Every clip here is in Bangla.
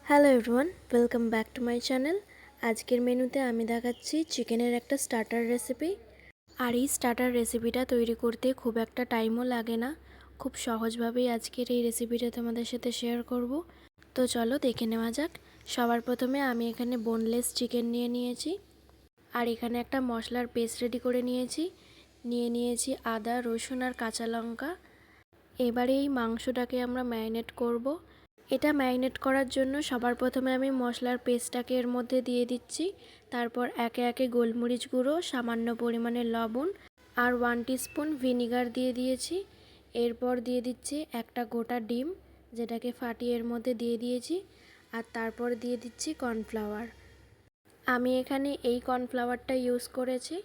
Hello everyone, welcome back to my channel. আজকের মেনুতে আমি দেখাচ্ছি চিকেনের একটা স্টার্টার রেসিপি। আর এই স্টার্টার রেসিপিটা তৈরি করতে খুব একটা টাইমও লাগে না, খুব সহজভাবেই আজকের এই রেসিপিটা তোমাদের সাথে শেয়ার করব। তো চলো দেখে নেওয়া যাক। সবার প্রথমে আমি এখানে বোনলেস চিকেন নিয়ে নিয়েছি, আর এখানে একটা মশলার পেস্ট রেডি করে নিয়েছি আদা, রসুন আর কাঁচা লঙ্কা। এবারে এই মাংসটাকে আমরা ম্যারিনেট করব। এটা ম্যারিনেট করার জন্য সবার প্রথমে আমি মশলার পেস্টটাকে এর মধ্যে দিয়ে দিচ্ছি। তারপর একে একে গোলমরিচ গুঁড়ো, সামান্য পরিমাণে লবণ আর 1 টিস্পুন ভিনিগার দিয়ে দিয়েছি। এরপর দিয়ে দিচ্ছি একটা গোটা ডিম, যেটাকে ফাটিয়ে এর মধ্যে দিয়ে দিয়েছি। আর তারপর দিয়ে দিচ্ছি কর্নফ্লাওয়ার। আমি এখানে এই কর্নফ্লাওয়ারটা ইউজ করেছি।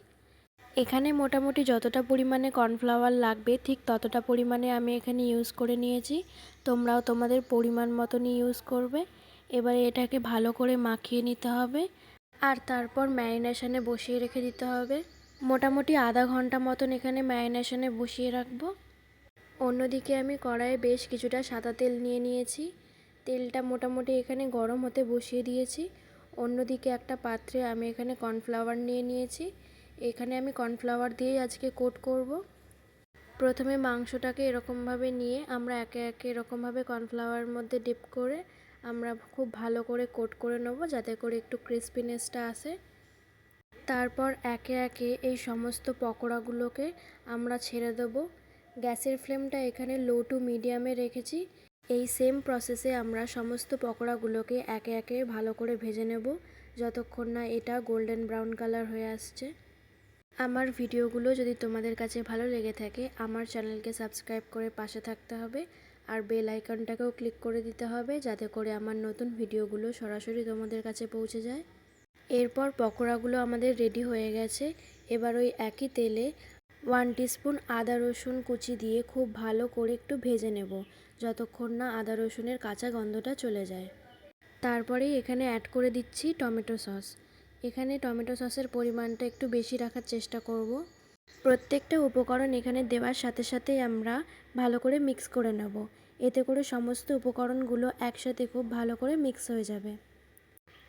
এখানে মোটামুটি যতটা পরিমাণে কর্নফ্লাওয়ার লাগবে ঠিক ততটা পরিমাণে আমি এখানে ইউজ করে নিয়েছি। তোমরাও তোমাদের পরিমাণ মতনই ইউজ করবে। এবারে এটাকে ভালো করে মাখিয়ে নিতে হবে, আর তারপর ম্যারিনেশনে বসিয়ে রেখে দিতে হবে। মোটামুটি আধা ঘন্টা মতন এখানে ম্যারিনেশনে বসিয়ে রাখবো। অন্যদিকে আমি কড়াইয়ে বেশ কিছুটা সাদা তেল নিয়ে নিয়েছি। তেলটা মোটামুটি এখানে গরম হতে বসিয়ে দিয়েছি। অন্যদিকে একটা পাত্রে আমি এখানে কর্নফ্লাওয়ার নিয়ে নিয়েছি। এখানে আমি কর্নফ্লাওয়ার দিয়েই আজকে কোট করব। প্রথমে মাংসটাকে এরকমভাবে নিয়ে আমরা একে একে এরকমভাবে কর্নফ্লাওয়ারের মধ্যে ডিপ করে আমরা খুব ভালো করে কোট করে নেব, যাতে করে একটু ক্রিস্পিনেসটা আসে। তারপর একে একে এই সমস্ত পকোড়াগুলোকে আমরা ছেড়ে দেব। গ্যাসের ফ্লেমটা এখানে লো টু মিডিয়ামে রেখেছি। এই সেম প্রসেসে আমরা সমস্ত পকোড়াগুলোকে একে একে ভালো করে ভেজে নেব, যতক্ষণ না এটা গোল্ডেন ব্রাউন কালার হয়ে আসছে। আমার ভিডিওগুলো যদি তোমাদের কাছে ভালো লেগে থাকে, আমার চ্যানেলকে সাবস্ক্রাইব করে পাশে থাকতে হবে, আর বেল আইকনটাকেও ক্লিক করে দিতে হবে, যাতে করে আমার নতুন ভিডিওগুলো সরাসরি তোমাদের কাছে পৌঁছে যায়। এরপর পকোড়াগুলো আমাদের রেডি হয়ে গেছে। এবার ওই একই তেলে 1 টিস্পুন আদা রসুন কুচি দিয়ে খুব ভালো করে একটু ভেজে নেব, যতক্ষণ না আদা রসুনের কাঁচা গন্ধটা চলে যায়। তারপরেই এখানে অ্যাড করে দিচ্ছি টমেটো সস। এখানে টমেটো সসের পরিমাণটা একটু বেশি রাখার চেষ্টা করব। প্রত্যেকটা উপকরণ এখানে দেওয়ার সাথে সাথেই আমরা ভালো করে মিক্স করে নেব। এতে করে সমস্ত উপকরণগুলো একসাথে খুব ভালো করে মিক্স হয়ে যাবে।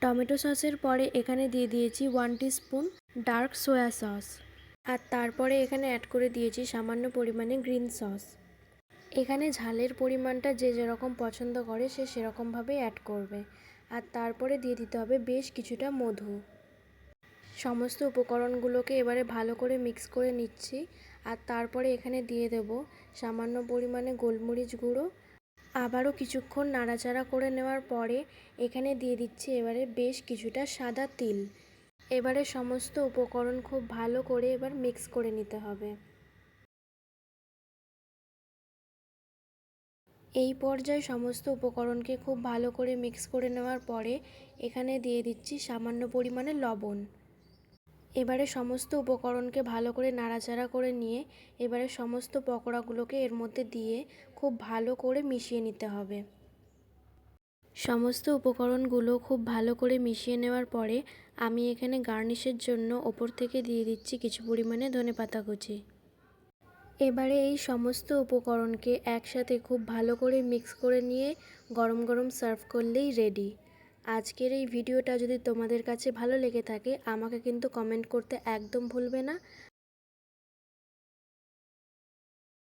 টমেটো সসের পরে এখানে দিয়ে দিয়েছি 1 টিস্পুন ডার্ক সোয়া সস, আর তারপরে এখানে অ্যাড করে দিয়েছি সামান্য পরিমাণে গ্রিন সস। এখানে ঝালের পরিমাণটা যে যেরকম পছন্দ করে সে সেরকমভাবেই অ্যাড করবে। আর তারপরে দিয়ে দিতে হবে বেশ কিছুটা মধু। সমস্ত উপকরণগুলোকে এবারে ভালো করে মিক্স করে নিচ্ছি। আর তারপরে এখানে দিয়ে দেব সামান্য পরিমাণে গোলমরিচ গুঁড়ো। আবারও কিছুক্ষণ নাড়াচাড়া করে নেওয়ার পরে এখানে দিয়ে দিচ্ছি এবারে বেশ কিছুটা সাদা তিল। এবারে সমস্ত উপকরণ খুব ভালো করে এবার মিক্স করে নিতে হবে। এই পর্যায়ে সমস্ত উপকরণকে খুব ভালো করে মিক্স করে নেওয়ার পরে এখানে দিয়ে দিচ্ছি সামান্য পরিমাণে লবণ। এবারে সমস্ত উপকরণকে ভালো করে নাড়াচাড়া করে নিয়ে এবারে সমস্ত পকোড়াগুলোকে এর মধ্যে দিয়ে খুব ভালো করে মিশিয়ে নিতে হবে। সমস্ত উপকরণগুলো খুব ভালো করে মিশিয়ে নেওয়ার পরে আমি এখানে গার্নিশের জন্য ওপর থেকে দিয়ে দিচ্ছি কিছু পরিমাণে ধনেপাতা কুচি। এবারে এই সমস্ত উপকরণকে একসাথে খুব ভালো করে মিক্স করে নিয়ে গরম গরম সার্ভ করলেই রেডি। আজকের এই ভিডিওটা যদি তোমাদের কাছে ভালো লেগে থাকে, আমাকে কিন্তু কমেন্ট করতে একদম ভুলবে না।